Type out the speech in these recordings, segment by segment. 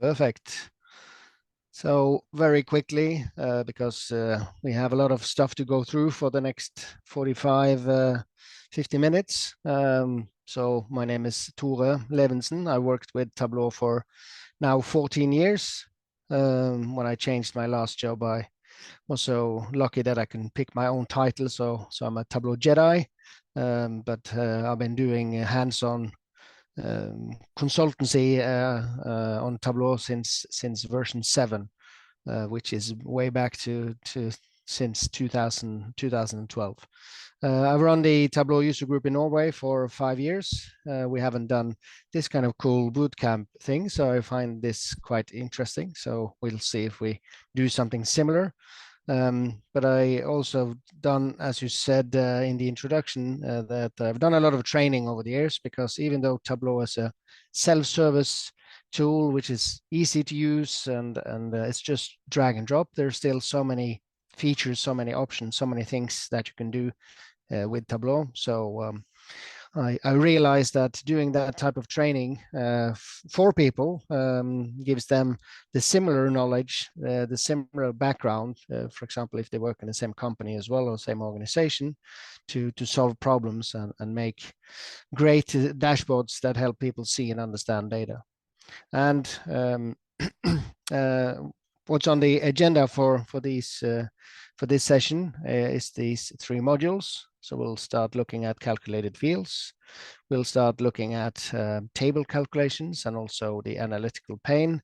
Perfect. So very quickly, because we have a lot of stuff to go through for the next 45, 50 minutes. So my name is Tore Levinsen. I worked with Tableau for now 14 years. When I changed my last job, I was so lucky that I can pick my own title. So I'm a Tableau Jedi, but I've been doing hands-on consultancy on Tableau since version 7, which is way back to since 2012. I've run the Tableau user group in Norway for 5 years. We haven't done this kind of cool bootcamp thing, so I find this quite interesting. So we'll see if we do something similar. But I also done, as you said in the introduction, that I've done a lot of training over the years, because even though Tableau is a self-service tool which is easy to use and it's just drag and drop, there's still so many features, so many options, so many things that you can do with Tableau. So I realized that doing that type of training for people gives them the similar knowledge, the similar background, for example, if they work in the same company as well or same organization, to solve problems and make great dashboards that help people see and understand data. And what's on the agenda for this session is these 3 modules. So we'll start looking at calculated fields. We'll start looking at table calculations and also the analytical pane,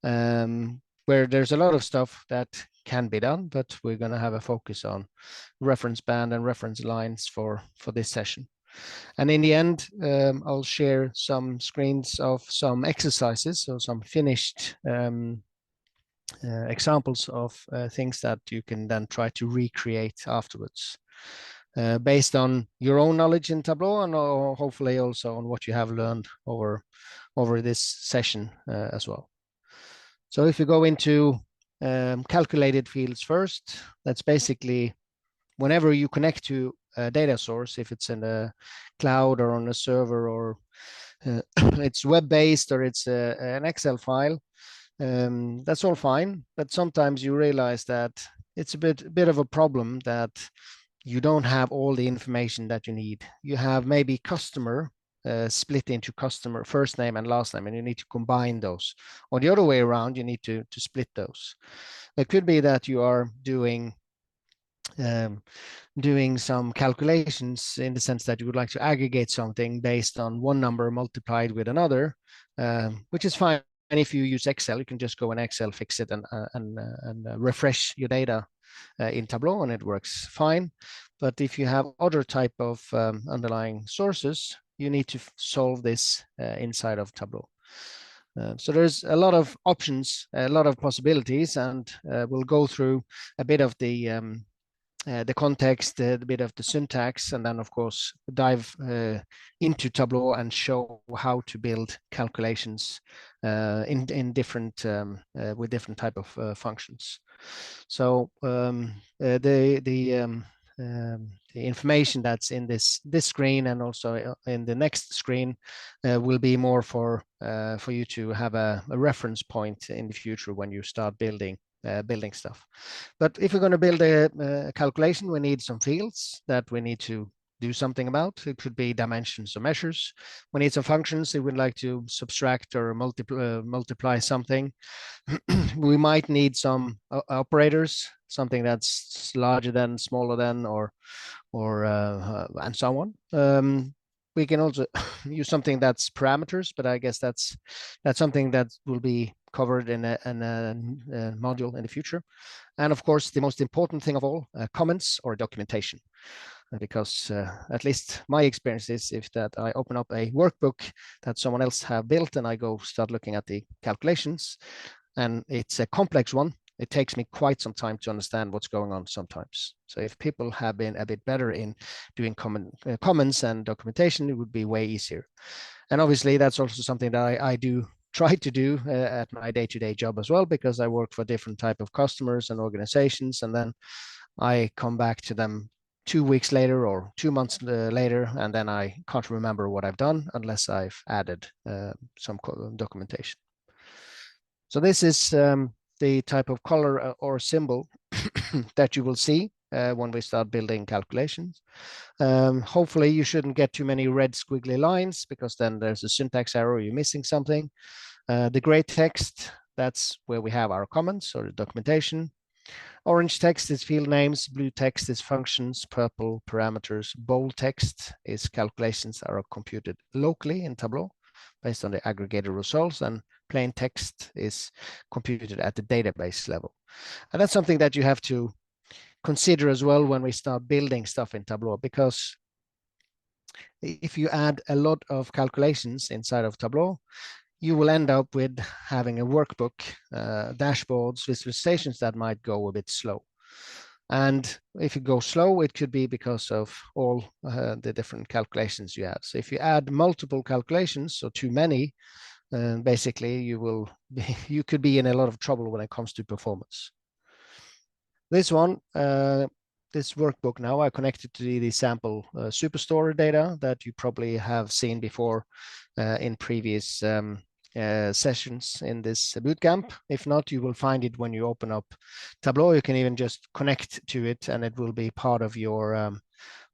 where there's a lot of stuff that can be done, but we're going to have a focus on reference band and reference lines for this session. And in the end, I'll share some screens of some exercises, so some finished examples of things that you can then try to recreate afterwards, based on your own knowledge in Tableau and hopefully also on what you have learned over this session as well. So if you go into calculated fields first, that's basically whenever you connect to a data source, if it's in a cloud or on a server, or it's web-based, or it's an Excel file, that's all fine. But sometimes you realize that it's a bit of a problem that you don't have all the information that you need. You have maybe customer split into customer first name and last name, and you need to combine those. Or the other way around, you need to split those. It could be that you are doing some calculations in the sense that you would like to aggregate something based on one number multiplied with another, which is fine. And if you use Excel, you can just go in Excel, fix it, and refresh your data in Tableau, and it works fine. But if you have other type of underlying sources, you need to solve this inside of Tableau. So there's a lot of options, a lot of possibilities, and we'll go through a bit of the context, a bit of the syntax, and then of course dive into Tableau and show how to build calculations in different with different type of functions. So the information that's in this screen and also in the next screen will be more for you to have a reference point in the future when you start building stuff. But if we're going to build a calculation, we need some fields that we need to do something about. It could be dimensions or measures. We need some functions if we'd like to subtract or multiply something. We might need some operators, something that's larger than, smaller than, or and so on. We can also use something that's parameters, but I guess that's something that will be covered in a module in the future. And of course, the most important thing of all, comments or documentation. Because at least my experience is if that I open up a workbook that someone else have built and I go start looking at the calculations, and it's a complex one, it takes me quite some time to understand what's going on sometimes. So if people have been a bit better in doing comments and documentation, it would be way easier. And obviously that's also something that I do try to do at my day-to-day job as well, because I work for different type of customers and organizations, and then I come back to them 2 weeks later or 2 months later, and then I can't remember what I've done unless I've added some documentation. So this is the type of color or symbol that you will see when we start building calculations. Hopefully you shouldn't get too many red squiggly lines, because then there's a syntax error, you're missing something. The gray text, that's where we have our comments or the documentation. Orange text is field names, blue text is functions, purple parameters, bold text is calculations that are computed locally in Tableau based on the aggregated results, and plain text is computed at the database level. And that's something that you have to consider as well when we start building stuff in Tableau, because if you add a lot of calculations inside of Tableau, you will end up with having a workbook, dashboards, visualizations that might go a bit slow. And if you go slow, it could be because of all the different calculations you have. So if you add multiple calculations, so too many, basically you could be in a lot of trouble when it comes to performance. This one, this workbook now, I connected to the sample Superstore data that you probably have seen before in previous sessions in this bootcamp. If not, you will find it when you open up Tableau. You can even just connect to it, and it will be part of your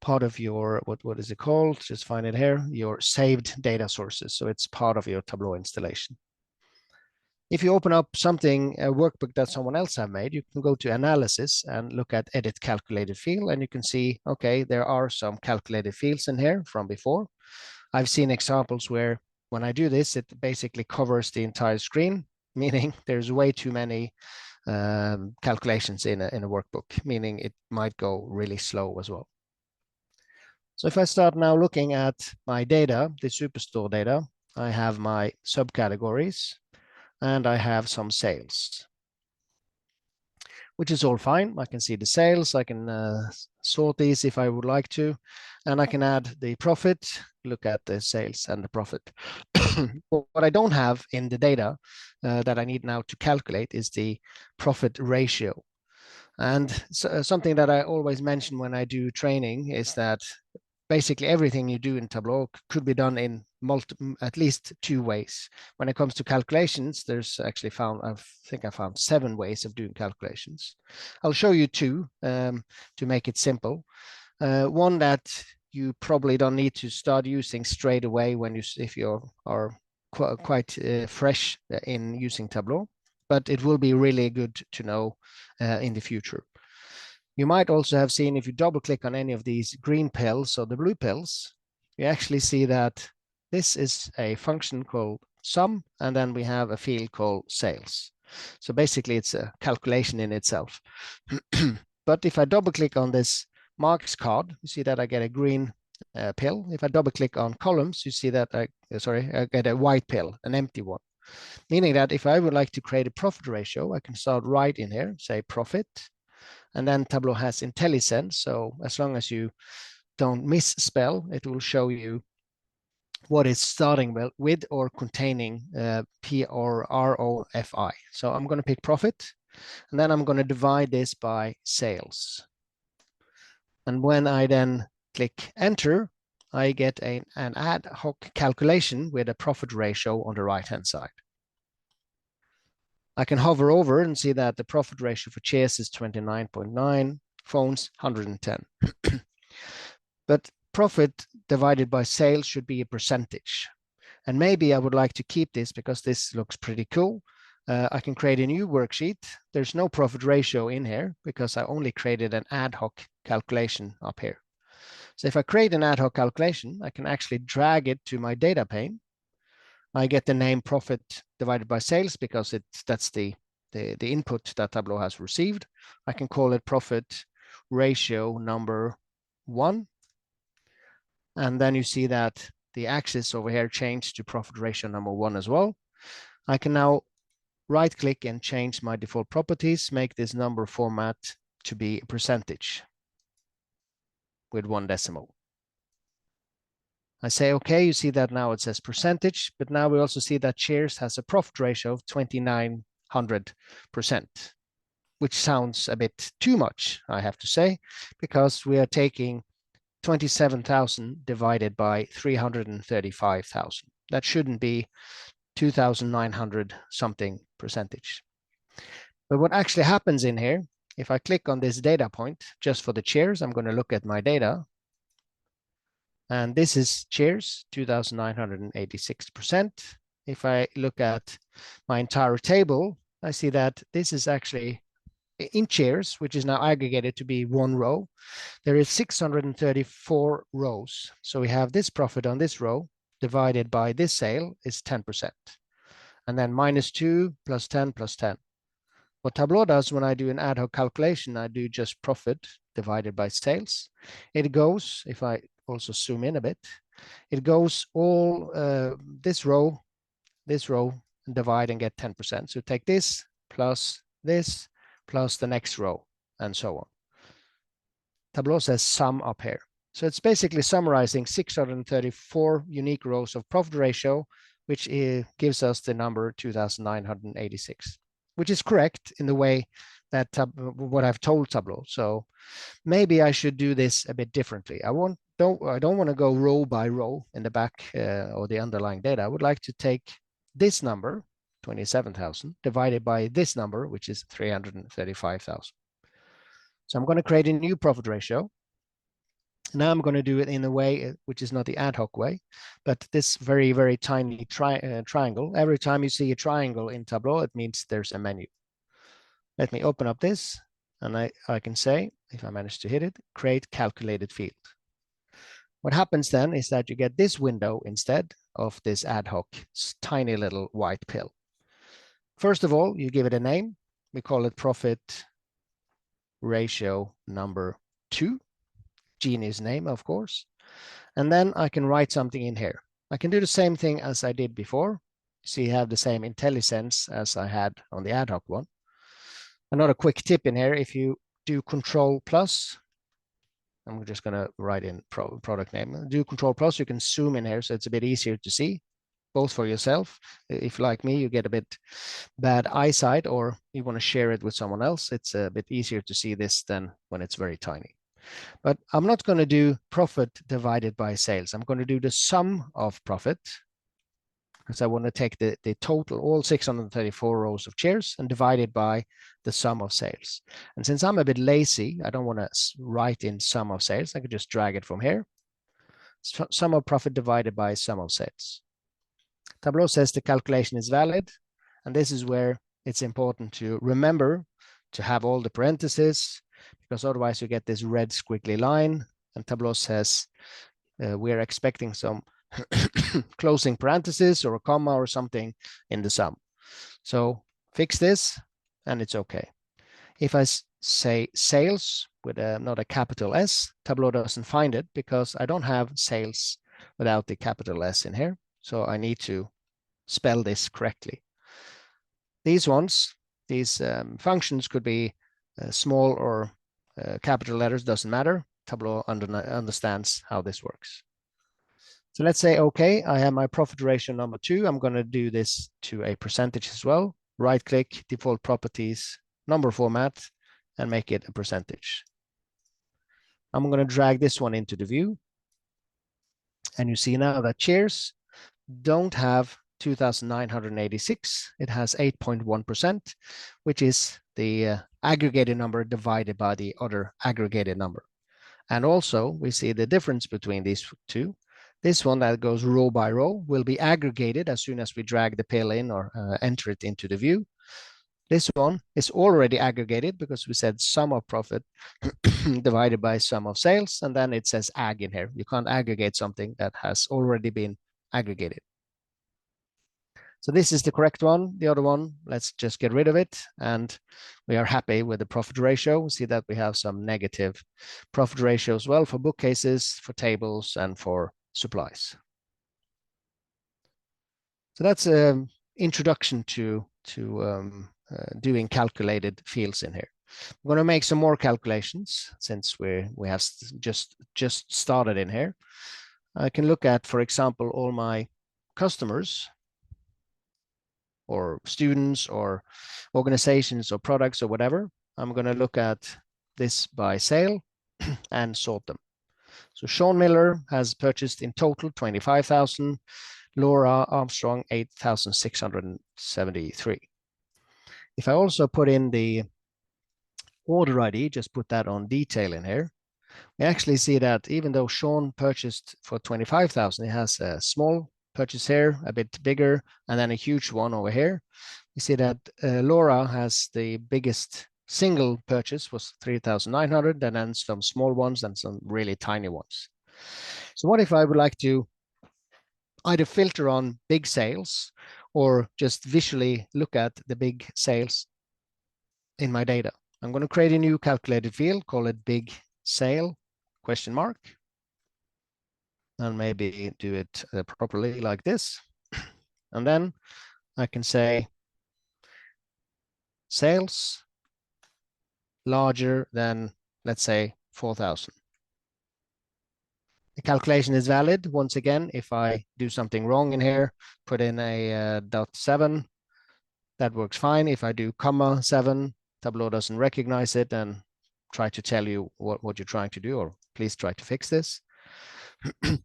what is it called? Just find it here. Your saved data sources. So it's part of your Tableau installation. If you open up something, a workbook that someone else have made, you can go to analysis and look at edit calculated field, and you can see, okay, there are some calculated fields in here from before. I've seen examples where when I do this, it basically covers the entire screen, meaning there's way too many calculations in a workbook, meaning it might go really slow as well. So if I start now looking at my data, the Superstore data, I have my subcategories, and I have some sales, which is all fine. I can see the sales, I can sort these if I would like to, and I can add the profit, look at the sales and the profit. What I don't have in the data that I need now to calculate is the profit ratio. And so, something that I always mention when I do training is that basically everything you do in Tableau could be done in at least 2 ways. When it comes to calculations, there's actually I think I found 7 ways of doing calculations. I'll show you 2 to make it simple. One that you probably don't need to start using straight away if you are quite fresh in using Tableau, but it will be really good to know in the future. You might also have seen, if you double click on any of these green pills or the blue pills, you actually see that this is a function called sum, and then we have a field called sales. So basically it's a calculation in itself. But if I double click on this marks card, you see that I get a green pill. If I double click on columns, you see that I get a white pill, an empty one. Meaning that if I would like to create a profit ratio, I can start right in here, say profit. And then Tableau has IntelliSense. So as long as you don't misspell, it will show you what is starting with or containing P or ROFI. So I'm going to pick profit, and then I'm going to divide this by sales. And when I then click enter, I get an ad hoc calculation with a profit ratio on the right-hand side. I can hover over and see that the profit ratio for chairs is 29.9, phones 110. But profit divided by sales should be a percentage. And maybe I would like to keep this because this looks pretty cool. I can create a new worksheet. There's no profit ratio in here because I only created an ad hoc calculation up here. So if I create an ad hoc calculation, I can actually drag it to my data pane. I get the name profit divided by sales because that's the input that Tableau has received. I can call it profit ratio number 1. And then you see that the axis over here changed to profit ratio number 1 as well. I can now right click and change my default properties, make this number format to be a percentage with 1 decimal. I say, okay, you see that now it says percentage, but now we also see that chairs has a profit ratio of 2,900%, which sounds a bit too much, I have to say, because we are taking 27,000 divided by 335,000. That shouldn't be 2,900 something percentage. But what actually happens in here, if I click on this data point just for the chairs, I'm going to look at my data. And this is chairs, 2,986%. If I look at my entire table, I see that this is actually in chairs, which is now aggregated to be one row. There is 634 rows. So we have this profit on this row divided by this sale is 10%. And then -2 plus 10 plus 10. What Tableau does when I do an ad hoc calculation, I do just profit divided by sales. It goes, if I also zoom in a bit, it goes all this row, and divide and get 10%. So take this plus the next row, and so on. Tableau says sum up here. So it's basically summarizing 634 unique rows of profit ratio, which gives us the number 2,986, which is correct in the way that what I've told Tableau. So maybe I should do this a bit differently. I don't want to go row by row in the back or the underlying data. I would like to take this number, 27,000, divided by this number, which is 335,000. So I'm going to create a new profit ratio. Now I'm going to do it in a way which is not the ad hoc way, but this very, very tiny triangle. Every time you see a triangle in Tableau, it means there's a menu. Let me open up this, and I can say, if I manage to hit it, create calculated field. What happens then is that you get this window instead of this ad hoc tiny little white pill. First of all, you give it a name. We call it profit ratio number 2. Genius name, of course. And then I can write something in here. I can do the same thing as I did before. So you have the same IntelliSense as I had on the ad hoc one. Another quick tip in here, if you do Control plus, I'm just going to write in product name. Do Control plus, you can zoom in here, so it's a bit easier to see, both for yourself. If like me, you get a bit bad eyesight, or you want to share it with someone else, it's a bit easier to see this than when it's very tiny. But I'm not going to do profit divided by sales. I'm going to do the sum of profit, because I want to take the total, all 634 rows of chairs, and divide it by the sum of sales. And since I'm a bit lazy, I don't want to write in sum of sales. I could just drag it from here. Sum of profit divided by sum of sales. Tableau says the calculation is valid, and this is where it's important to remember to have all the parentheses, because otherwise you get this red squiggly line, and Tableau says we're expecting some closing parentheses or a comma or something in the sum. So fix this and it's okay. If I say sales with not a capital S, Tableau doesn't find it because I don't have sales without the capital S in here. So I need to spell this correctly. These ones, these functions could be small or capital letters, doesn't matter. Tableau understands how this works. So let's say, okay, I have my profit ratio number 2. I'm going to do this to a percentage as well. Right click, default properties, number format, and make it a percentage. I'm going to drag this one into the view. And you see now that chairs don't have 2,986. It has 8.1%, which is the aggregated number divided by the other aggregated number. And also we see the difference between these two. This one that goes row by row will be aggregated as soon as we drag the pill in or enter it into the view. This one is already aggregated because we said sum of profit divided by sum of sales, and then it says ag in here. You can't aggregate something that has already been aggregated. So this is the correct one. The other one, let's just get rid of it. And we are happy with the profit ratio. We see that we have some negative profit ratio as well for bookcases, for tables, and for supplies. So that's an introduction to doing calculated fields in here. I'm going to make some more calculations since we have just started in here. I can look at, for example, all my customers or students or organizations or products or whatever. I'm going to look at this by sale and sort them. So Sean Miller has purchased in total 25,000. Laura Armstrong 8,673. If I also put in the order ID, just put that on detail in here, we actually see that even though Sean purchased for 25,000, he has a small purchase here, a bit bigger, and then a huge one over here. You see that Laura has the biggest single purchase was 3,900, and then some small ones and some really tiny ones. So what if I would like to either filter on big sales or just visually look at the big sales in my data? I'm going to create a new calculated field, call it big sale question mark, and maybe do it properly like this. And then I can say sales larger than, let's say, 4,000. The calculation is valid. Once again, if I do something wrong in here, put in a .7, that works fine. If I do comma 7, Tableau doesn't recognize it and try to tell you what you're trying to do, or please try to fix this.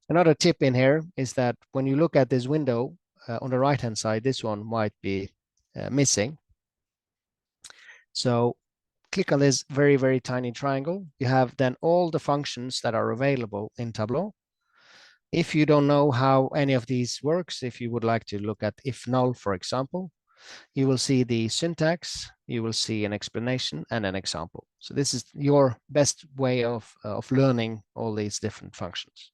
Another tip in here is that when you look at this window on the right-hand side, this one might be missing. So click on this very, very tiny triangle. You have then all the functions that are available in Tableau. If you don't know how any of these works, if you would like to look at if null, for example, you will see the syntax, you will see an explanation and an example. So this is your best way of learning all these different functions.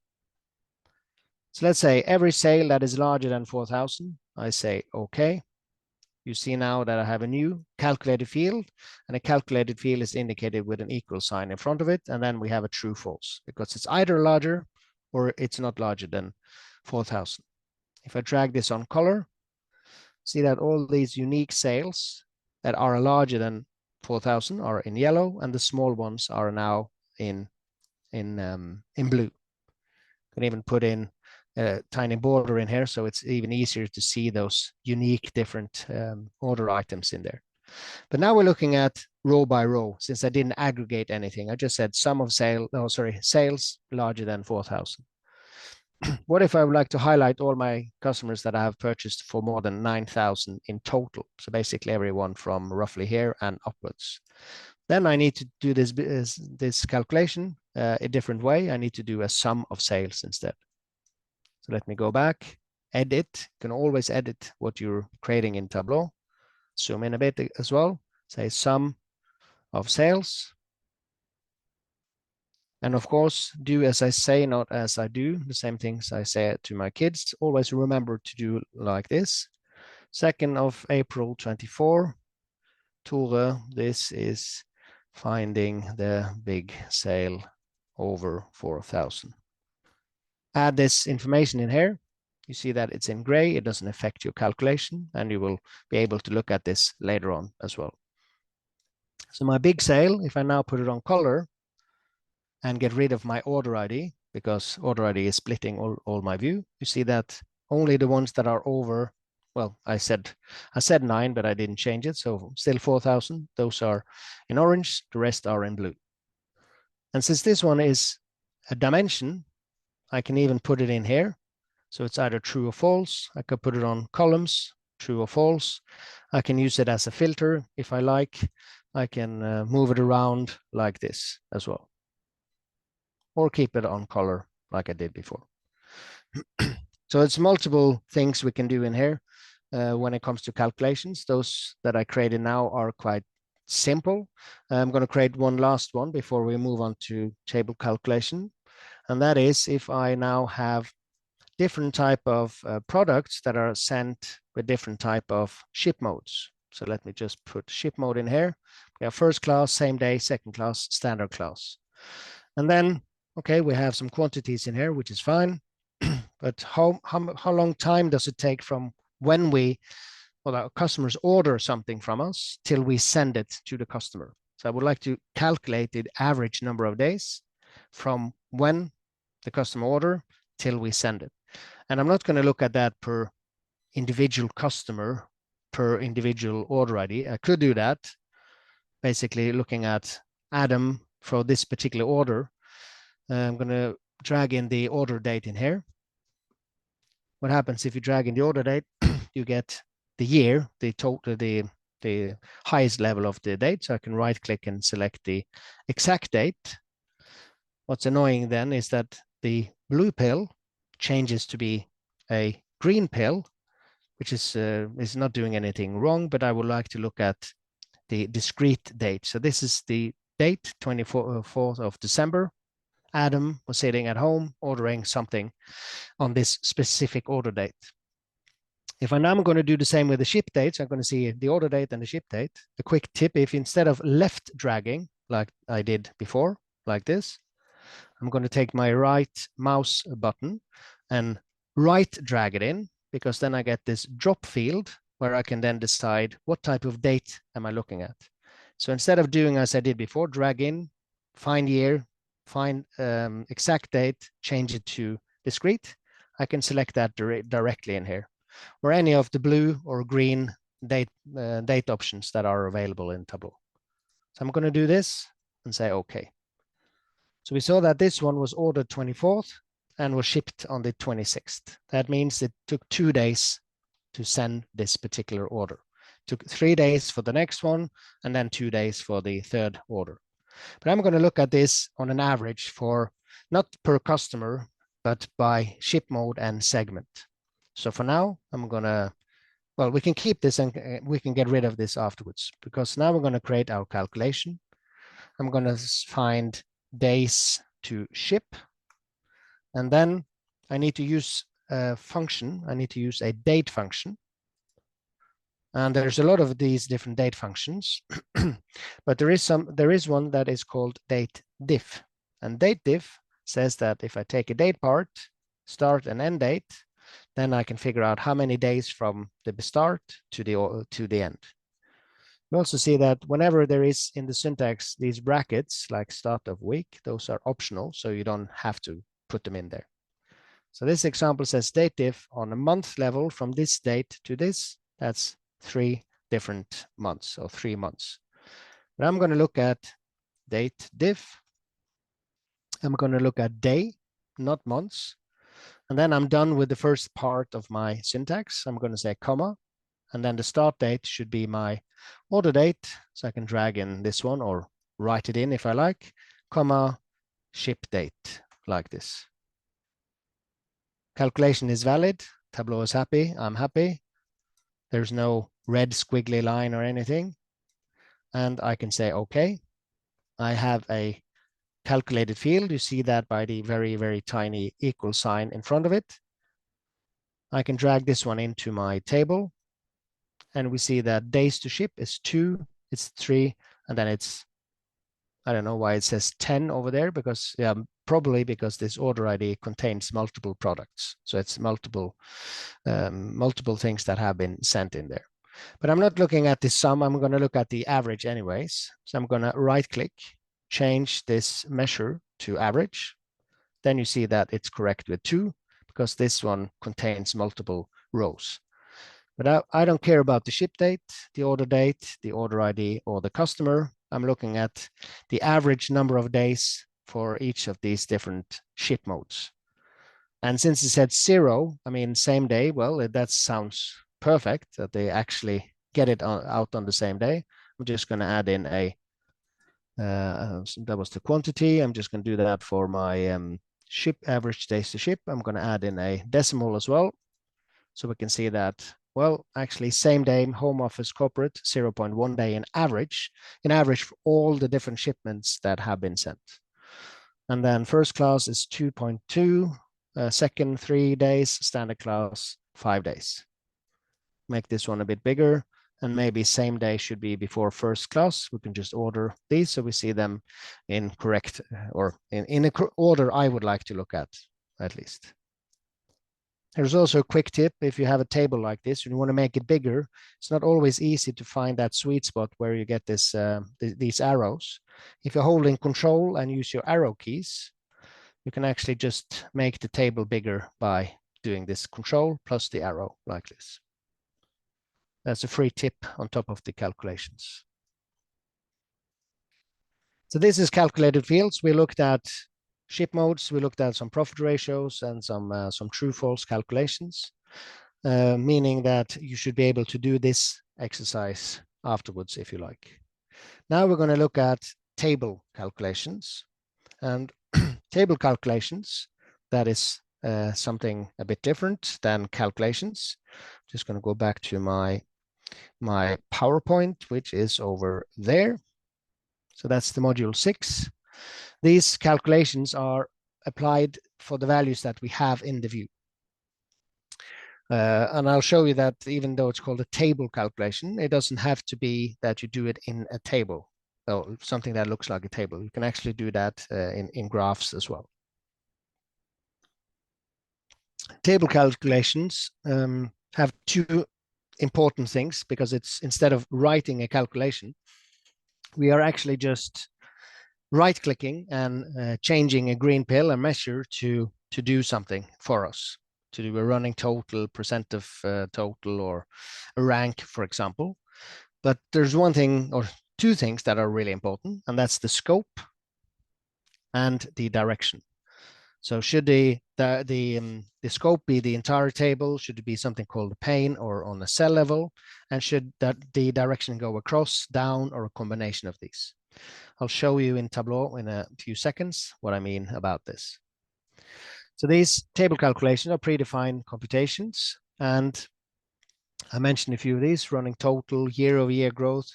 So let's say every sale that is larger than 4,000, I say okay. You see now that I have a new calculated field, and a calculated field is indicated with an equal sign in front of it, and then we have a true false because it's either larger or it's not larger than 4,000. If I drag this on color, see that all these unique sales that are larger than 4,000 are in yellow, and the small ones are now in blue. You can even put in a tiny border in here, so it's even easier to see those unique different order items in there. But now we're looking at row by row, since I didn't aggregate anything. I just said sum of sales larger than 4,000. What if I would like to highlight all my customers that I have purchased for more than 9,000 in total? So basically everyone from roughly here and upwards. Then I need to do this calculation a different way. I need to do a sum of sales instead. So let me go back, edit. You can always edit what you're creating in Tableau. Zoom in a bit as well. Say sum of sales. And of course, do as I say, not as I do. The same things I say to my kids. Always remember to do like this. 2nd of April 24. Tore, this is finding the big sale over 4,000. Add this information in here. You see that it's in gray. It doesn't affect your calculation, and you will be able to look at this later on as well. So my big sale, if I now put it on color and get rid of my order ID, because order ID is splitting all my view, you see that only the ones that are over, well, I said 9, but I didn't change it. So still 4,000. Those are in orange. The rest are in blue. And since this one is a dimension, I can even put it in here. So it's either true or false. I could put it on columns, true or false. I can use it as a filter if I like. I can move it around like this as well. Or keep it on color like I did before. So it's multiple things we can do in here when it comes to calculations. Those that I created now are quite simple. I'm going to create one last one before we move on to table calculation. And that is if I now have different type of products that are sent with different type of ship modes. So let me just put ship mode in here. We have first class, same day, second class, standard class. And then, okay, we have some quantities in here, which is fine. But how long time does it take from when our customers order something from us till we send it to the customer? So I would like to calculate the average number of days from when the customer order till we send it. And I'm not going to look at that per individual customer, per individual order ID. I could do that, basically looking at Adam for this particular order. I'm going to drag in the order date in here. what happens if you drag in the order date, you get the year, the total, the highest level of the date. So I can right click and select the exact date. What's annoying then is that the blue pill changes to be a green pill, which is not doing anything wrong, but I would like to look at the discrete date. So this is the date, 24th of December. Adam was sitting at home ordering something on this specific order date. If I'm going to do the same with the ship dates, I'm going to see the order date and the ship date. A quick tip, if instead of left dragging, like I did before, like this, I'm going to take my right mouse button and right drag it in, because then I get this drop field where I can then decide what type of date am I looking at. So instead of doing as I did before, drag in, find year, find exact date, change it to discrete, I can select that directly in here, or any of the blue or green date options that are available in Tableau. So I'm going to do this and say OK. So we saw that this one was ordered 24th and was shipped on the 26th. That means it took 2 days to send this particular order. It took 3 days for the next one, and then 2 days for the third order. But I'm going to look at this on an average for not per customer, but by ship mode and segment. So for now, I'm going to, well, we can keep this and we can get rid of this afterwards, because now we're going to create our calculation. I'm going to find days to ship. And then I need to use a function. I need to use a date function. And there's a lot of these different date functions, but there is one that is called date diff. And date diff says that if I take a date part, start and end date, then I can figure out how many days from the start to the end. You also see that whenever there is in the syntax these brackets like start of week, those are optional, so you don't have to put them in there. So this example says date diff on a month level from this date to this. That's 3 different months, or 3 months. But I'm going to look at date diff. I'm going to look at day, not months. And then I'm done with the first part of my syntax. I'm going to say comma, and then the start date should be my order date. So I can drag in this one or write it in if I like, comma, ship date, like this. Calculation is valid. Tableau is happy. I'm happy. There's no red squiggly line or anything. And I can say, OK. I have a calculated field. You see that by the very, very tiny equal sign in front of it. I can drag this one into my table. And we see that days to ship is 2, it's 3, and then it's, I don't know why it says 10 over there, because probably because this order ID contains multiple products. So it's multiple things that have been sent in there. But I'm not looking at the sum. I'm going to look at the average anyways. So I'm going to right click, change this measure to average. Then you see that it's correct with 2, because this one contains multiple rows. But I don't care about the ship date, the order ID, or the customer. I'm looking at the average number of days for each of these different ship modes. And since it said 0, I mean, same day, well, that sounds perfect that they actually get it out on the same day. I'm just going to add in a, that was the quantity. I'm just going to do that for my ship average days to ship. I'm going to add in a decimal as well. So we can see that, well, actually same day, home office, corporate, 0.1 day in average for all the different shipments that have been sent. And then first class is 2.2, second 3 days, standard class 5 days. Make this one a bit bigger, and maybe same day should be before first class. We can just order these so we see them in correct, or in a order I would like to look at least. There's also a quick tip. If you have a table like this and you want to make it bigger, it's not always easy to find that sweet spot where you get this, these arrows. If you're holding Control and use your arrow keys, you can actually just make the table bigger by doing this Control plus the arrow like this. That's a free tip on top of the calculations. So this is calculated fields. We looked at ship modes, we looked at some profit ratios and some true-false calculations, meaning that you should be able to do this exercise afterwards if you like. Now we're going to look at table calculations. And table calculations, that is something a bit different than calculations. Just going to go back to my PowerPoint, which is over there. So that's the module 6. These calculations are applied for the values that we have in the view. And I'll show you that even though it's called a table calculation, it doesn't have to be that you do it in a table, or something that looks like a table. You can actually do that in graphs as well. Table calculations have two important things, because it's, instead of writing a calculation, we are actually just right-clicking and changing a green pill, a measure, to do something for us, to do a running total, percent of total, or a rank, for example. But there's one thing or two things that are really important, and that's the scope and the direction. So should the scope be the entire table? Should it be something called a pane or on a cell level? And should that the direction go across, down, or a combination of these? I'll show you in Tableau in a few seconds what I mean about this. So these table calculations are predefined computations, and I mentioned a few of these: running total, year-over-year growth.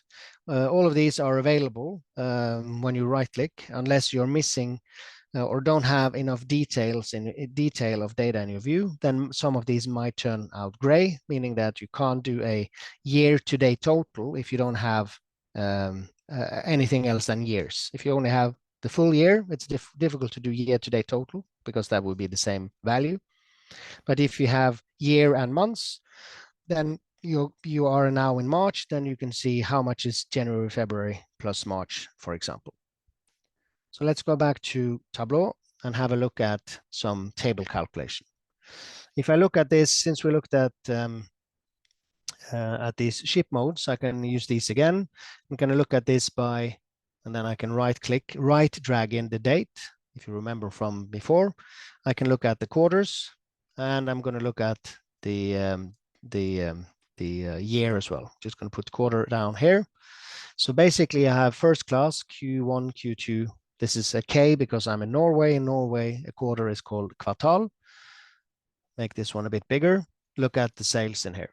All of these are available when you right-click, unless you're missing or don't have enough details in detail of data in your view. Then some of these might turn out gray, meaning that you can't do a year-to-date total if you don't have anything else than years. If you only have the full year, it's difficult to do year-to-date total, because that would be the same value. But if you have year and months, then you are now in March, then you can see how much is January, February plus March, for example. So let's go back to Tableau and have a look at some table calculation. If I look at this, since we looked at these ship modes, I can use these again. I'm going to look at this by, and then I can right-click, drag in the date. If you remember from before, I can look at the quarters, and I'm going to look at the year as well. Just going to put quarter down here. So basically, I have first class, Q1, Q2. This is a K because I'm in Norway. In Norway, a quarter is called kvartal. Make this one a bit bigger. Look at the sales in here.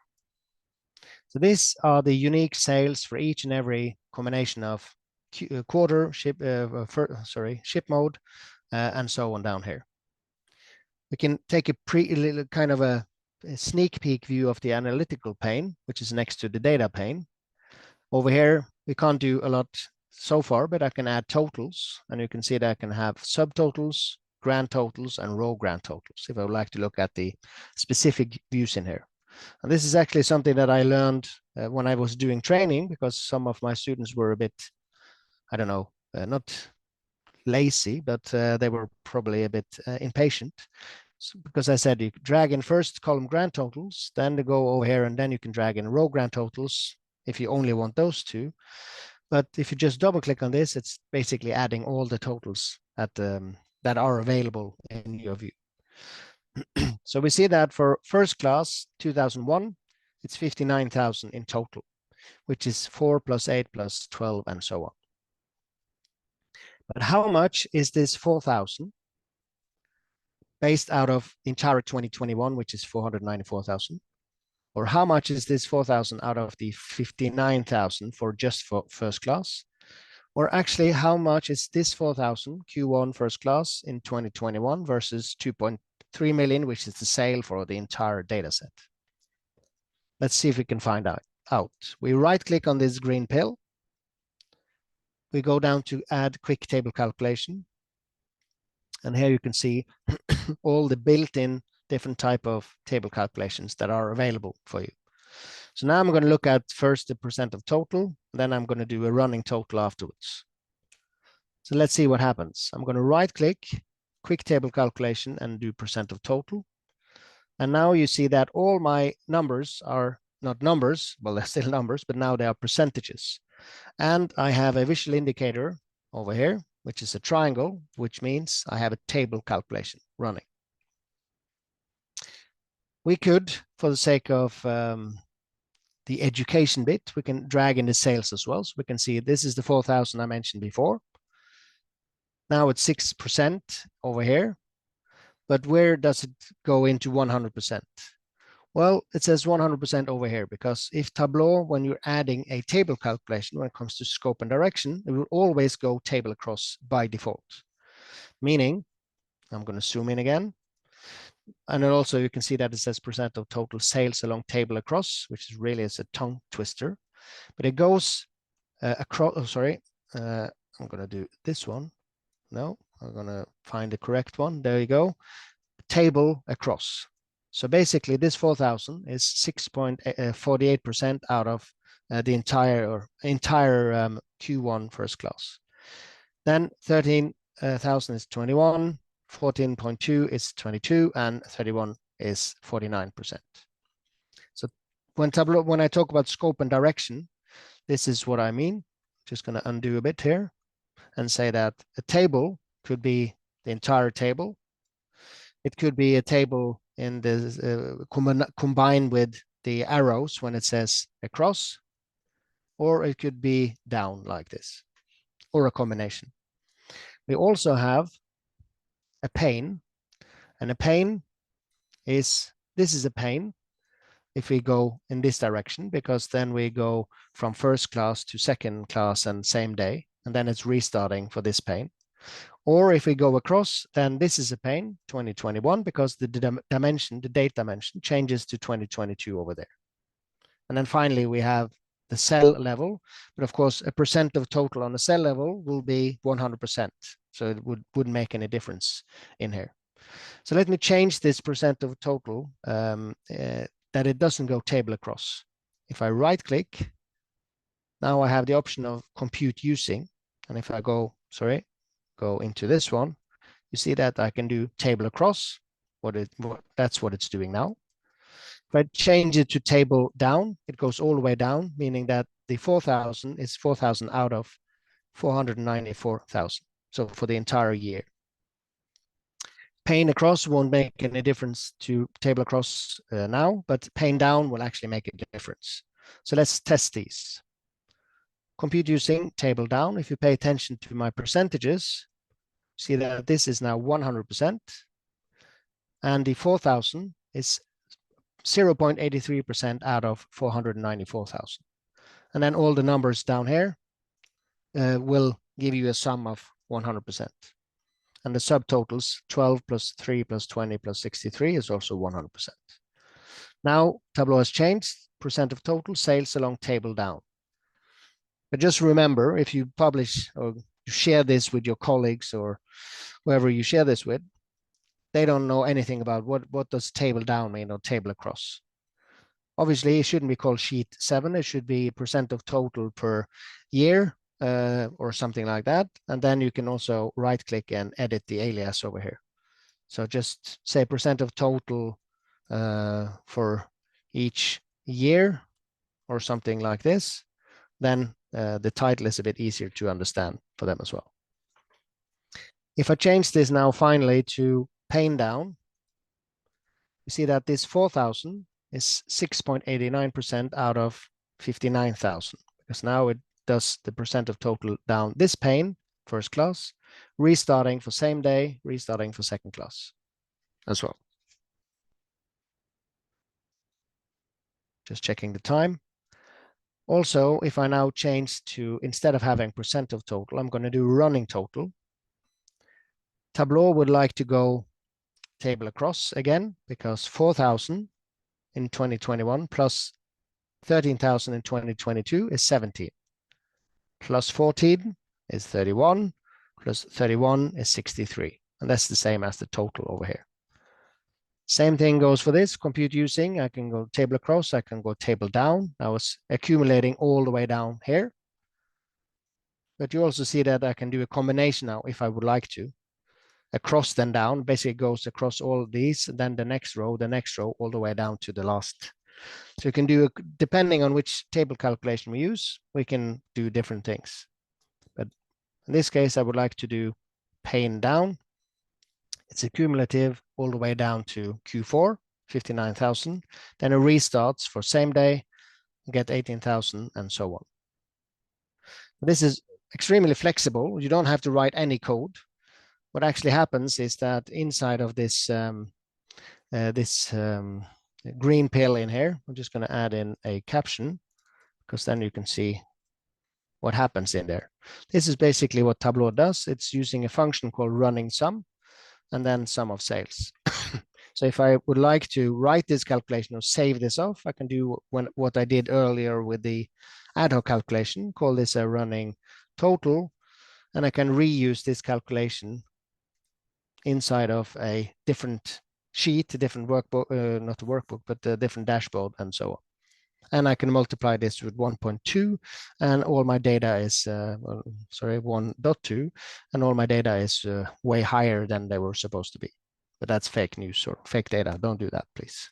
So these are the unique sales for each and every combination of quarter, ship mode, and so on down here. We can take a kind of a sneak peek view of the analytical pane, which is next to the data pane. Over here, we can't do a lot so far, but I can add totals, and you can see that I can have subtotals, grand totals, and row grand totals if I would like to look at the specific views in here. And this is actually something that I learned when I was doing training, because some of my students were a bit, I don't know, not lazy, but they were probably a bit impatient. So, because I said you drag in first column grand totals, then they go over here, and then you can drag in row grand totals if you only want those two. But if you just double click on this, it's basically adding all the totals at that are available in your view. So we see that for first class 2001, it's 59,000 in total, which is 4 plus 8 plus 12 and so on. But how much is this 4,000 based out of the entire 2021, which is 494,000? Or how much is this 4,000 out of the 59,000 for just for first class? Or actually, how much is this 4,000 Q1 first class in 2021 versus 2.3 million, which is the sale for the entire data set? Let's see if we can find out. We right-click on this green pill. We go down to add quick table calculation. And here you can see all the built-in different type of table calculations that are available for you. So now I'm going to look at first the percent of total, then I'm going to do a running total afterwards. So let's see what happens. I'm going to right-click, quick table calculation, and do percent of total. And now you see that all my numbers are not numbers, well, they're still numbers, but now they are percentages. And I have a visual indicator over here which is a triangle, which means I have a table calculation running. We could, for the sake of the education bit, we can drag in the sales as well. So we can see this is the 4,000 I mentioned before. Now it's 6% over here, but where does it go into 100%? Well, it says 100% over here, because if Tableau, when you're adding a table calculation, when it comes to scope and direction, it will always go table across by default. Meaning, I'm going to zoom in again. And then also you can see that it says percent of total sales along table across, which is really is a tongue twister. But it goes across, oh, sorry, I'm going to do this one. No, I'm going to find the correct one. There you go. Table across. So basically this 4,000 is 6.48% out of the entire Q1 first class. Then 13,000 is 21, 14.2 is 22, and 31 is 49%. So when I talk about scope and direction, this is what I mean. Just going to undo a bit here and say that a table could be the entire table. It could be a table in the combined with the arrows when it says across, or it could be down like this, or a combination. We also have a pane, and a pane is, this is a pane if we go in this direction, because then we go from first class to second class and same day, and then it's restarting for this pane. Or if we go across, then this is a pane 2021, because the dimension, the date dimension changes to 2022 over there. And then finally, we have the cell level, but of course, a percent of total on the cell level will be 100%. So it wouldn't make any difference in here. So let me change this percent of total that it doesn't go table across. If I right click, now I have the option of compute using. And if I go into this one, you see that I can do table across. That's what it's doing now. If I change it to table down, it goes all the way down, meaning that the 4,000 is 4,000 out of 494,000. So for the entire year. Pane across won't make any difference to table across now, but pane down will actually make a difference. So let's test these. Compute using table down. If you pay attention to my percentages, see that this is now 100%, and the 4,000 is 0.83% out of 494,000. And then all the numbers down here will give you a sum of 100%. And the subtotals, 12 plus 3 plus 20 plus 63 is also 100%. Now Tableau has changed percent of total sales along table down. But just remember, if you publish or you share this with your colleagues or whoever you share this with, they don't know anything about what does table down mean or table across. Obviously, it shouldn't be called sheet 7. It should be percent of total per year or something like that. And then you can also right click and edit the alias over here. So just say percent of total for each year or something like this. Then the title is a bit easier to understand for them as well. If I change this now finally to pane down, you see that this 4,000 is 6.89% out of 59,000, because now it does the percent of total down this pane, first class, restarting for same day, restarting for second class as well. Just checking the time. Also, if I now change to, instead of having percent of total, I'm going to do running total. Tableau would like to go table across again, because 4,000 in 2021 plus 13,000 in 2022 is 17. Plus 14 is 31, plus 31 is 63. And that's the same as the total over here. Same thing goes for this, compute using. I can go table across, I can go table down. I was accumulating all the way down here. But you also see that I can do a combination now if I would like to. Across then down, basically goes across all of these, then the next row, all the way down to the last. So you can do, depending on which table calculation we use, we can do different things. But In this case, I would like to do pane down. It's a cumulative all the way down to Q4, 59,000. Then it restarts for same day, get 18,000, and so on. This is extremely flexible. You don't have to write any code. What actually happens is that inside of this green pill in here, I'm just going to add in a caption, because then you can see what happens in there. This is basically what Tableau does. It's using a function called running sum, and then sum of sales. So if I would like to write this calculation or save this off, I can do what I did earlier with the ad hoc calculation, call this a running total, and I can reuse this calculation inside of a different sheet, a different workbook, not a workbook, but a different dashboard, and so on. And I can multiply this with 1.2, and all my data is, 1.2, and all my data is way higher than they were supposed to be. But that's fake news or fake data. Don't do that, please.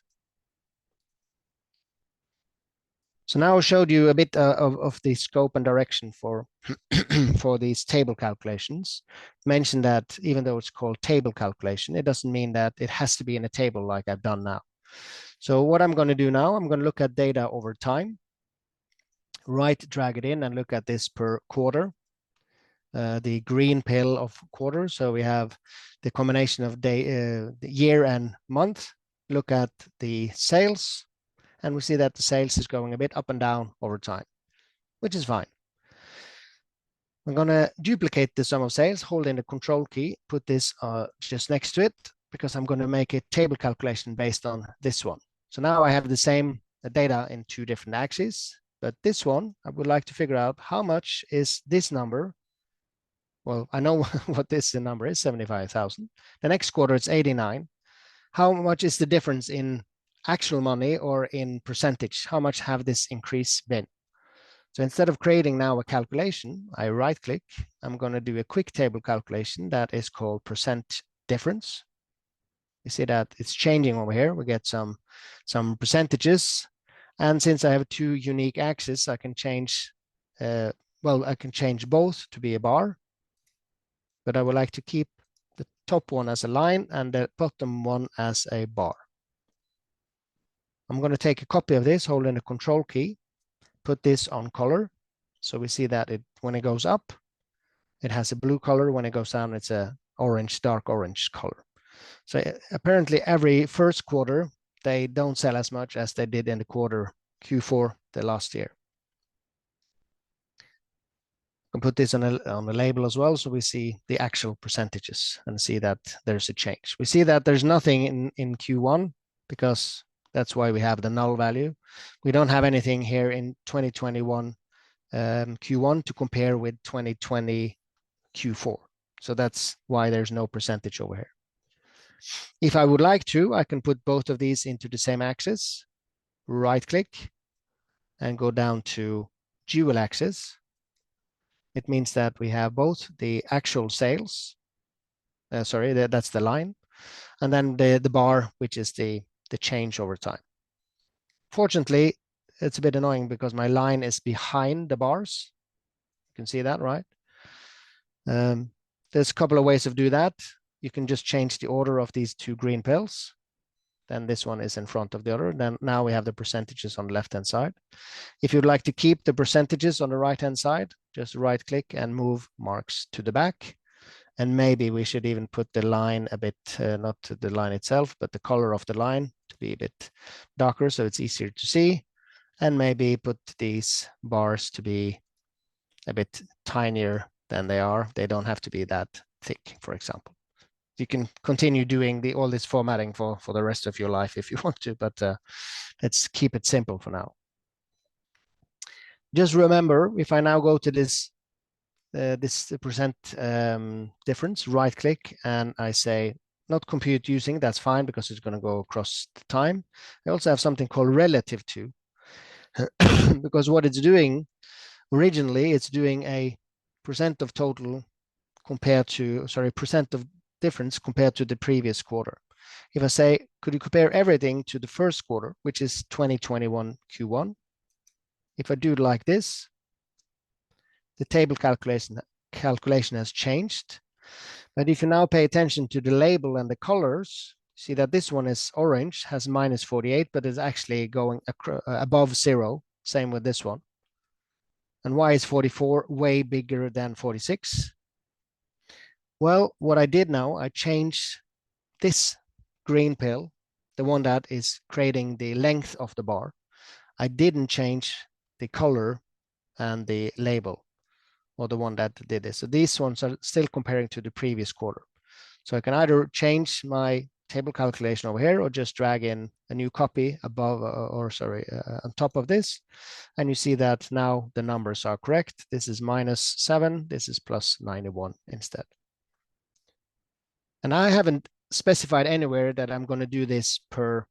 So now I showed you a bit of the scope and direction for for these table calculations. Mention that even though it's called table calculation, it doesn't mean that it has to be in a table like I've done now. So what I'm going to do now, I'm going to look at data over time, right drag it in and look at this per quarter, the green pill of quarter. So we have the combination of the year and month, look at the sales, and we see that the sales is going a bit up and down over time, which is fine. I'm going to duplicate the sum of sales, hold in the control key, put this just next to it, because I'm going to make a table calculation based on this one. So now I have the same data in two different axes, but this one, I would like to figure out how much is this number. Well, I know what this number is, 75,000. The next quarter, it's 89. How much is the difference in actual money or in percentage? How much have this increase been? So instead of creating now a calculation, I right click. I'm going to do a quick table calculation that is called percent difference. You see that it's changing over here. We get some percentages. And since I have two unique axes, I can change, I can change both to be a bar, but I would like to keep the top one as a line and the bottom one as a bar. I'm going to take a copy of this, hold in the control key, put this on color. So we see that when it goes up, it has a blue color. When it goes down, it's a orange, dark orange color. So apparently every first quarter, they don't sell as much as they did in the quarter Q4 the last year. I can put this on a label as well, so we see the actual percentages and see that there's a change. We see that there's nothing in Q1 because that's why we have the null value. We don't have anything here in 2021 Q1 to compare with 2020 Q4. So that's why there's no percentage over here. If I would like to, I can put both of these into the same axis, right click, and go down to dual axis. It means that we have both the actual sales, that's the line, and then the bar, which is the change over time. Fortunately, it's a bit annoying because my line is behind the bars. You can see that, right? There's a couple of ways of do that. You can just change the order of these two green pills. Then this one is in front of the other. Then now we have the percentages on the left-hand side. If you'd like to keep the percentages on the right-hand side, just right click and move marks to the back. And maybe we should even put the line a bit, not the line itself, but the color of the line to be a bit darker so it's easier to see. And maybe put these bars to be a bit tinier than they are. They don't have to be that thick, for example. You can continue doing all this formatting for the rest of your life if you want to, but let's keep it simple for now. Just remember, if I now go to this percent difference, right click, and I say not compute using, that's fine because it's going to go across the time. I also have something called relative to, because what it's doing originally, it's doing a percent of total compared to, percent of difference compared to the previous quarter. If I say, could you compare everything to the first quarter, which is 2021 Q1? If I do it like this, the table calculation calculation has changed. But if you now pay attention to the label and the colors, see that this one is orange, has minus 48, but is actually going above 0. Same with this one. And why is 44 way bigger than 46? Well, what I did now, I changed this green pill, the one that is creating the length of the bar. I didn't change the color and the label, or the one that did this. So these ones are still comparing to the previous quarter. So I can either change my table calculation over here or just drag in a new copy above, on top of this. And you see that now the numbers are correct. This is minus 7, this is plus 91 instead. And I haven't specified anywhere that I'm going to do this per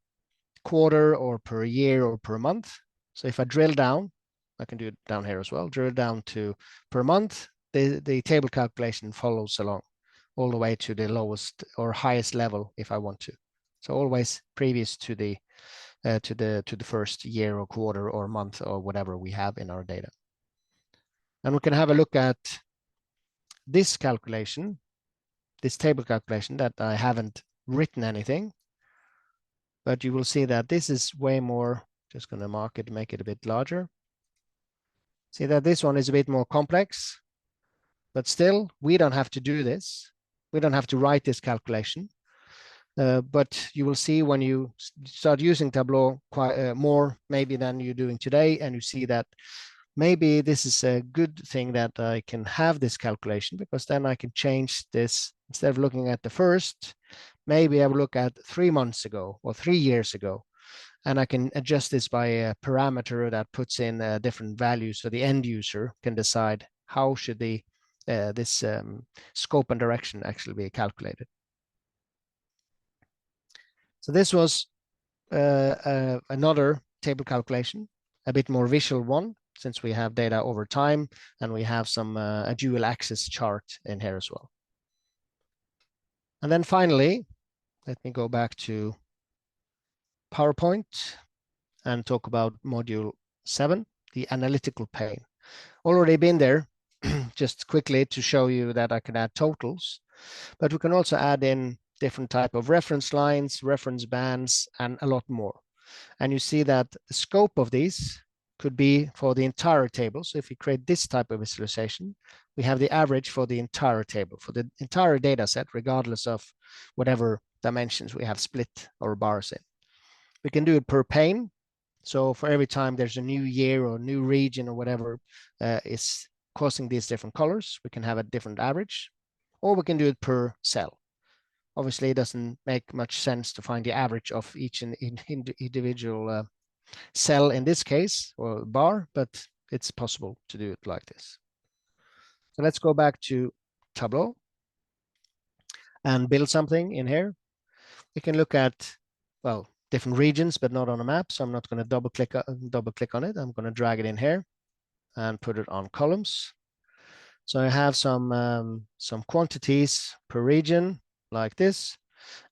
quarter or per year or per month. So if I drill down, I can do it down here as well, drill down to per month, the table calculation follows along all the way to the lowest or highest level if I want to. So always previous to the first year or quarter or month or whatever we have in our data. And we can have a look at this calculation, this table calculation that I haven't written anything, but you will see that this is way more, just going to mark it, make it a bit larger. See that this one is a bit more complex, but still we don't have to do this. We don't have to write this calculation. But you will see when you start using Tableau quite more maybe than you're doing today, and you see that maybe this is a good thing that I can have this calculation, because then I can change this. Instead of looking at the first, maybe I will look at 3 months ago or 3 years ago, and I can adjust this by a parameter that puts in different values, so the end user can decide how should this scope and direction actually be calculated. So this was another table calculation, a bit more visual one, since we have data over time and we have some a dual axis chart in here as well. And then finally, let me go back to PowerPoint and talk about module 7, the analytical pane. Already been there, just quickly to show you that I can add totals, but we can also add in different type of reference lines, reference bands, and a lot more. And you see that the scope of these could be for the entire table. So if we create this type of visualization, we have the average for the entire table, for the entire data set, regardless of whatever dimensions we have split our bars in. We can do it per pane. So for every time there's a new year or new region or whatever is causing these different colors, we can have a different average, or we can do it per cell. Obviously, it doesn't make much sense to find the average of each individual cell in this case, or bar, but it's possible to do it like this. So let's go back to Tableau and build something in here. We can look at, well, different regions, but not on a map. So I'm not going to double click on it. I'm going to drag it in here and put it on columns. So I have some quantities per region like this,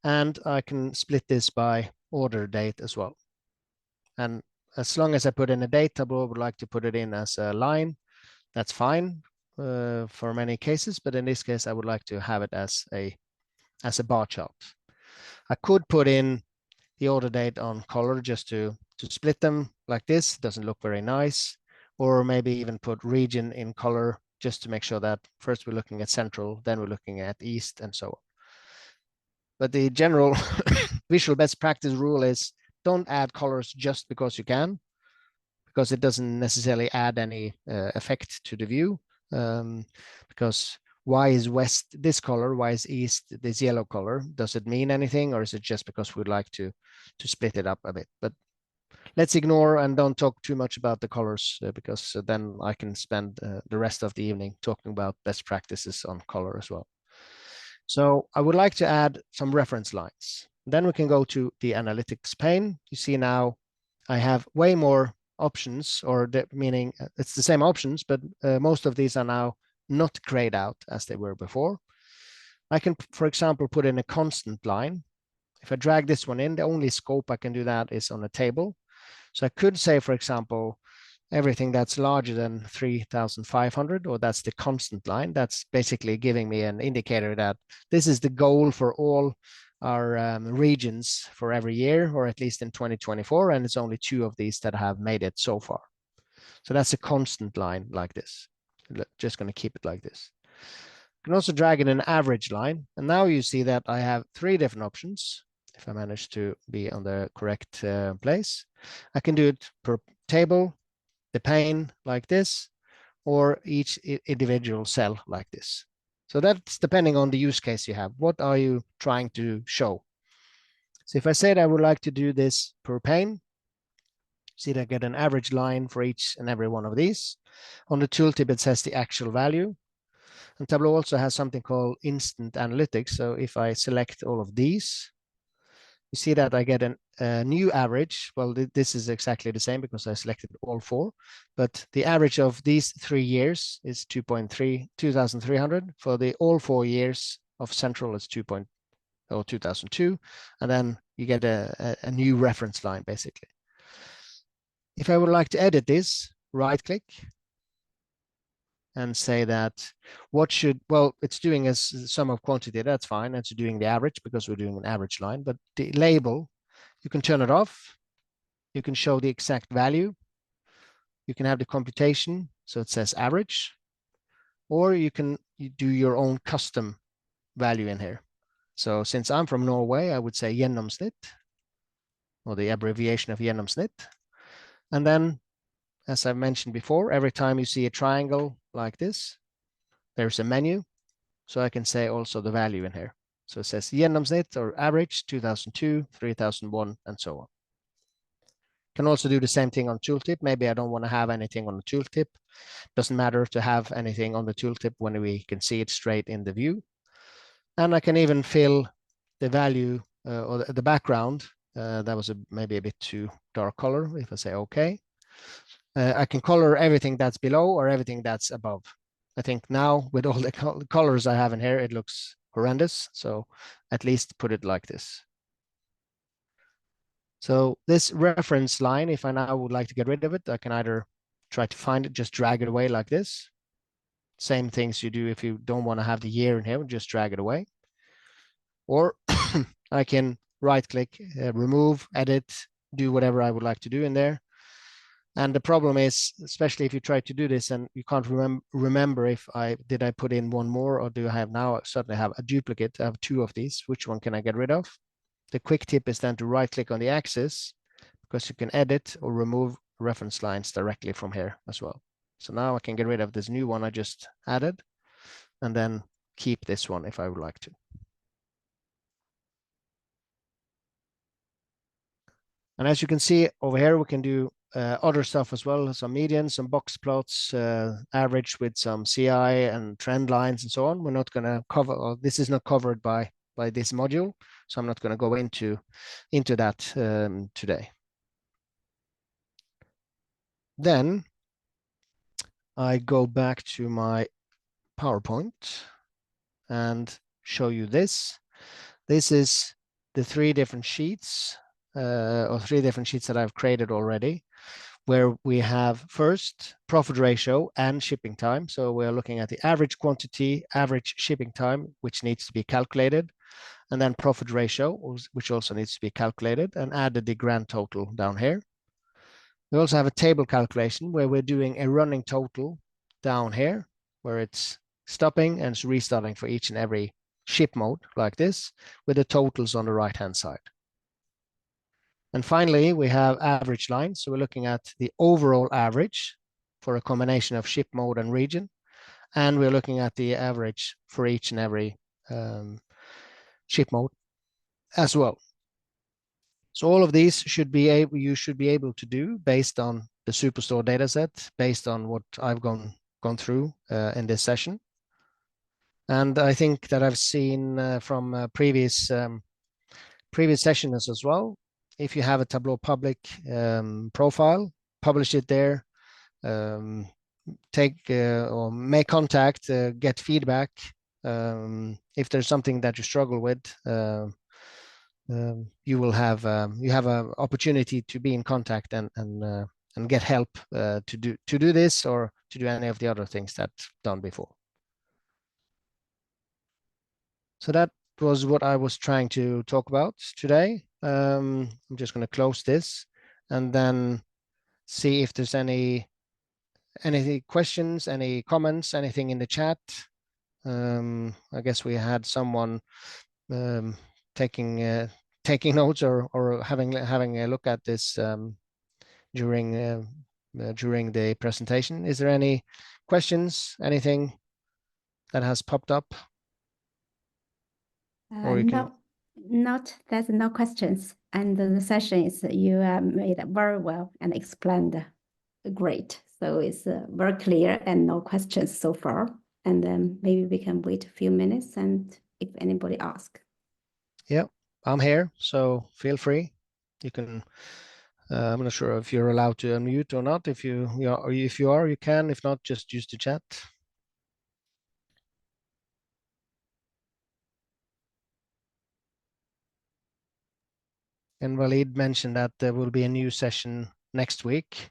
and I can split this by order date as well. And as long as I put in a date, Tableau would like to put it in as a line. That's fine for many cases, but in this case, I would like to have it as a bar chart. I could put in the order date on color just to split them like this. It doesn't look very nice. Or maybe even put region in color just to make sure that first we're looking at central, then we're looking at east, and so on. But the general visual best practice rule is don't add colors just because you can, because it doesn't necessarily add any effect to the view. Because why is west this color? Why is east this yellow color? Does it mean anything, or is it just because we'd like to split it up a bit? But let's ignore and don't talk too much about the colors because then I can spend the rest of the evening talking about best practices on color as well. So I would like to add some reference lines. Then we can go to the analytics pane. You see now I have way more options, or meaning it's the same options, but most of these are now not grayed out as they were before. I can, for example, put in a constant line. If I drag this one in, the only scope I can do that is on a table. So I could say, for example, everything that's larger than 3,500, or that's the constant line, that's basically giving me an indicator that this is the goal for all our regions for every year, or at least in 2024, and it's only 2 of these that have made it so far. So that's a constant line like this. Just going to keep it like this. You can also drag in an average line, and now you see that I have 3 different options. If I manage to be on the correct place, I can do it per table, the pane like this, or each individual cell like this. So that's depending on the use case you have. What are you trying to show? So if I said I would like to do this per pane, see that I get an average line for each and every one of these. On the tooltip, it says the actual value. And Tableau also has something called instant analytics. So if I select all of these, you see that I get a new average. Well, this is exactly the same because I selected all 4, but the average of these 3 years is 2,300. For the all 4 years of Central, it's 2002, and then you get a new reference line basically. If I would like to edit this, right click and say that well, it's doing a sum of quantity, that's fine. It's doing the average because we're doing an average line, but the label, you can turn it off. You can show the exact value. You can have the computation, so it says average, or you do your own custom value in here. So since I'm from Norway, I would say gjennomsnitt, or the abbreviation of gjennomsnitt. And then, as I mentioned before, every time you see a triangle like this, there's a menu. So I can say also the value in here. So it says gjennomsnitt or average 2002, 3001, and so on. Can also do the same thing on tooltip. Maybe I don't want to have anything on the tooltip. Doesn't matter to have anything on the tooltip when we can see it straight in the view. And I can even fill the value or the background. That was maybe a bit too dark color. If I say OK, I can color everything that's below or everything that's above. I think now with all the colors I have in here, it looks horrendous. So at least put it like this. So this reference line, if I now would like to get rid of it, I can either try to find it, just drag it away like this. Same things you do if you don't want to have the year in here, just drag it away. Or I can right click, remove, edit, do whatever I would like to do in there. And the problem is, especially if you try to do this and you can't remember if did I put in one more, or do I have now, I certainly have a duplicate. I have 2 of these. Which one can I get rid of? The quick tip is then to right click on the axis, because you can edit or remove reference lines directly from here as well. So now I can get rid of this new one I just added and then keep this one if I would like to. And as you can see over here, we can do other stuff as well, some medians, some box plots, average with some CI and trend lines and so on. We're not going to cover, or this is not covered by this module, so I'm not going to go into that today. Then I go back to my PowerPoint and show you this. This is the 3 different sheets, or 3 different sheets that I've created already, where we have first profit ratio and shipping time. So we're looking at the average quantity, average shipping time, which needs to be calculated, and then profit ratio, which also needs to be calculated, and added the grand total down here. We also have a table calculation where we're doing a running total down here, where it's stopping and restarting for each and every ship mode like this, with the totals on the right-hand side. And finally, we have average lines. So we're looking at the overall average for a combination of ship mode and region. And we're looking at the average for each and every ship mode as well. So all of these you should be able to do based on the Superstore dataset, based on what I've gone through in this session. And I think that I've seen from previous sessions as well. If you have a Tableau public profile, publish it there, take or make contact, get feedback. If there's something that you struggle with, you will have you have an opportunity to be in contact and get help to do this or to do any of the other things that's done before. So that was what I was trying to talk about today. I'm just going to close this and then see if there's any questions, any comments, anything in the chat. I guess we had someone taking notes or having a look at this during the presentation. Is there any questions? Anything that has popped up? Or you can... There's no questions. And the session is you made very well and explained great. So it's very clear and no questions so far. And then maybe we can wait a few minutes and if anybody asks. Yeah, I'm here, so feel free. You can. I'm not sure if you're allowed to unmute or not. If you are, you can. If not, just use the chat. And Walid mentioned that there will be a new session next week.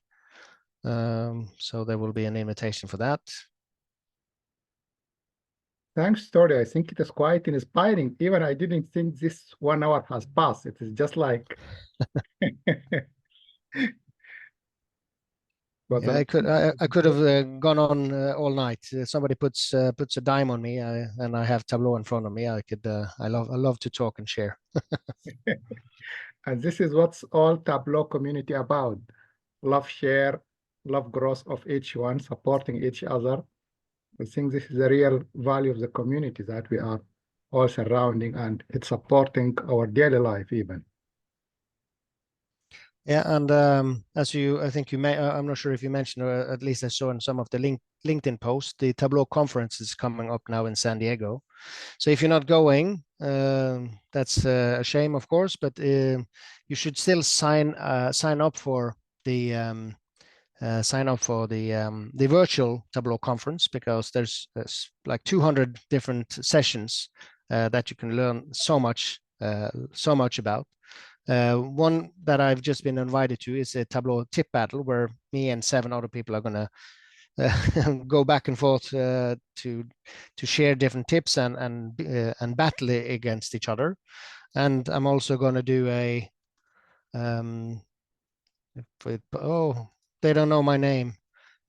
So there will be an invitation for that. Thanks, Tore. I think it is quite inspiring. Even I didn't think this 1 hour has passed. It is just like... Yeah, I could have gone on all night. Somebody puts a dime on me, and I have Tableau in front of me. I love to talk and share. And this is what's all Tableau community about. Love share, love growth of each one, supporting each other. I think this is the real value of the community that we are all surrounding, and it's supporting our daily life even. Yeah, and I think you may, I'm not sure if you mentioned, or at least I saw in some of the LinkedIn posts, the Tableau conference is coming up now in San Diego. So if you're not going, that's a shame, of course, but you should still sign up for the virtual Tableau conference, because there's like 200 different sessions that you can learn so much about. One that I've just been invited to is a Tableau tip battle, where me and 7 other people are going to go back and forth to share different tips and battle against each other. And I'm also going to do a they don't know my name.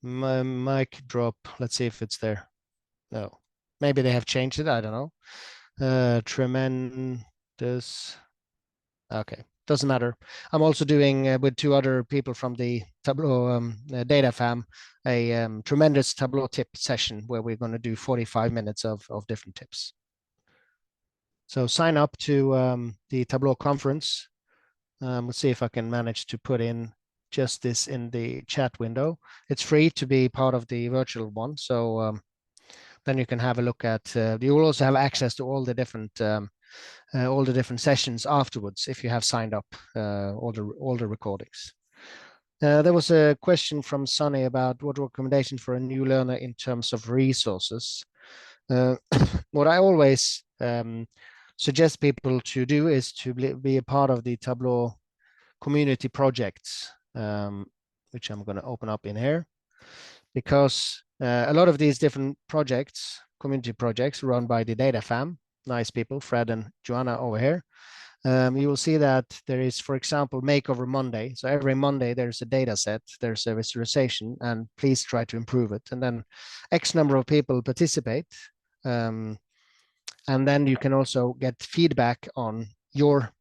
My mic drop. Let's see if it's there. No, maybe they have changed it. I don't know. Tremendous. Okay, doesn't matter. I'm also doing with 2 other people from the Tableau data fam a tremendous Tableau tip session, where we're going to do 45 minutes of different tips. So sign up to the Tableau conference. Let's see if I can manage to put in just this in the chat window. It's free to be part of the virtual one, so then you can have a look at. You will also have access to all the different sessions afterwards if you have signed up all the recordings. There was a question from Sunny about what recommendation for a new learner in terms of resources. What I always suggest people to do is to be a part of the Tableau community projects, which I'm going to open up in here, because a lot of these different projects, community projects run by the data fam, nice people, Fred and Joanna over here, you will see that there is, for example, Makeover Monday. So every Monday there's a data set, there's a visualization, and please try to improve it. And then X number of people participate. And then you can also get feedback on your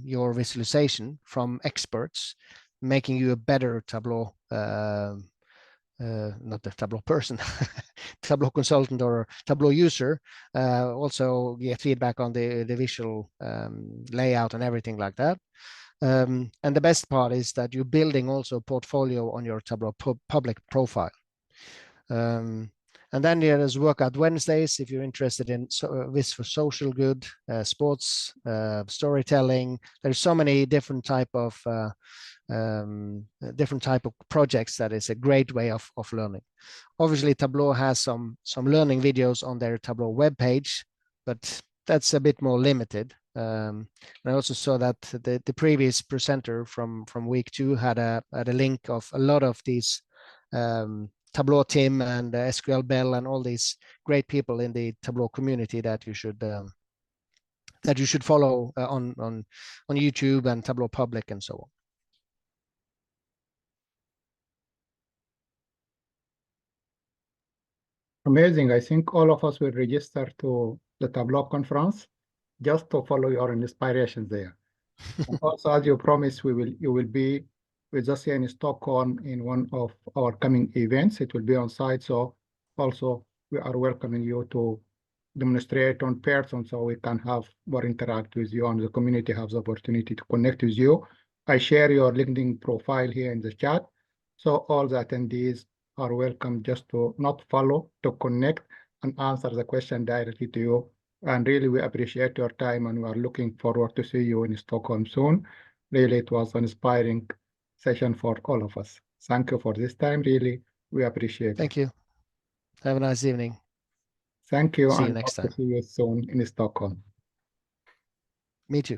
visualization from experts, making you a better Tableau, not the Tableau person, Tableau consultant or Tableau user. Also get feedback on the visual layout and everything like that. And the best part is that you're building also a portfolio on your Tableau public profile. And then there's Workout Wednesdays if you're interested in this for social good, sports, storytelling. There's so many different type of projects that is a great way of learning. Obviously, Tableau has some learning videos on their Tableau webpage, but that's a bit more limited. I also saw that the previous presenter from week 2 had a link of a lot of these Tableau Tim and SQL Bell and all these great people in the Tableau community that you should follow on YouTube and Tableau Public and so on. Amazing. I think all of us will register to the Tableau conference just to follow your inspirations there. And also, as you promised, you will be with us here in Stockholm in one of our coming events. It will be on site. So also we are welcoming you to demonstrate on person so we can have more interact with you and the community has the opportunity to connect with you. I share your LinkedIn profile here in the chat. So all the attendees are welcome just to not follow, to connect and answer the question directly to you. And really, we appreciate your time and we are looking forward to see you in Stockholm soon. Really, it was an inspiring session for all of us. Thank you for this time. Really, we appreciate it. Thank you. Have a nice evening. Thank you. See you and next hope to time. see you soon in Stockholm. Me too.